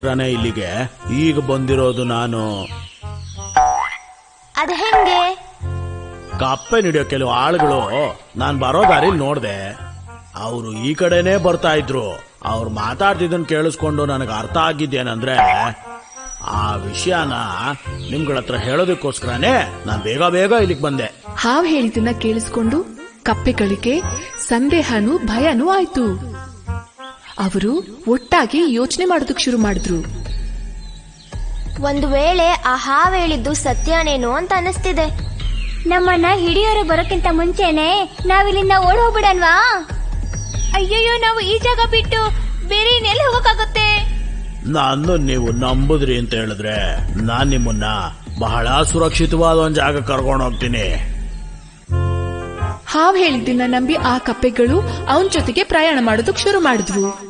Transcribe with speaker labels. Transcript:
Speaker 1: ಇಲ್ಲಿಗೆ ಈಗ ಬಂದಿರೋದು ನಾನು.
Speaker 2: ಅದ ಹೆಂಗೆ?
Speaker 1: ಕಪ್ಪೆ ಹಿಡಿಯೋ ಕೆಲವು ಆಳುಗಳು ನಾನ್ ಬರೋ ದಾರಿಲಿ ನೋಡ್ದೆ. ಅವರು ಈ ಕಡೆನೆ ಬರ್ತಾ ಇದ್ರು. ಅವ್ರು ಮಾತಾಡ್ತಿದ್ದನ್ ಕೇಳಿಸ್ಕೊಂಡು ನನಗೆ ಅರ್ಥ ಆಗಿದ್ದೇನಂದ್ರೆ ಆ ವಿಷಯನ ನಿಮ್ಗಳ ಹತ್ರ ಹೇಳೋದಕ್ಕೋಸ್ಕರನೇ ನಾನ್ ಬೇಗ ಬೇಗ ಇಲ್ಲಿಗೆ ಬಂದೆ.
Speaker 3: ಹಾವು ಹೇಳಿದ್ದನ್ನ ಕೇಳಿಸ್ಕೊಂಡು ಕಪ್ಪೆಗಳಿಗೆ ಸಂದೇಹನೂ ಭಯನೂ ಆಯ್ತು. ಅವರು ಒಟ್ಟಾಗಿ ಯೋಚನೆ ಮಾಡೋದಕ್ಕೆ ಶುರು ಮಾಡಿದ್ರು.
Speaker 2: ಒಂದು ವೇಳೆ ಆ ಹಾವು ಹೇಳಿದ್ದು ಸತ್ಯನೇನೋ ಅಂತ ಅನಿಸ್ತಿದೆ.
Speaker 4: ನಮ್ಮನ್ನ ಹಿಡಿಯೋರು ಬರೋಕ್ಕಿಂತ ಮುಂಚೆನೆ ನಾವಿಲ್ಲಿಂದ ಓಡ್ ಹೋಗ್ಬಿಡನ್ವಾ? ಅಯ್ಯಯ್ಯೋ, ನಾವು ಈ ಜಾಗ ಬಿಟ್ಟು ಬೇರೆ ಇನ್ನೆಲ್ಲಿ ಹೋಗಕ್ಕಾಗುತ್ತೆ?
Speaker 1: ನಾನು ನೀವು ನಂಬುದ್ರಿ ಅಂತ ಹೇಳಿದ್ರೆ ನಾನ್ ನಿಮ್ಮನ್ನ ಬಹಳ ಸುರಕ್ಷಿತವಾದ ಒಂದ್ ಜಾಗ ಕರ್ಕೊಂಡು ಹೋಗ್ತೀನಿ.
Speaker 3: ಹಾವು ಹೇಳಿದ್ದನ್ನ ನಂಬಿ ಆ ಕಪ್ಪೆಗಳು ಅವನ ಜೊತೆಗೆ ಪ್ರಯಾಣ ಮಾಡೋದಕ್ಕೆ ಶುರು ಮಾಡಿದ್ವು.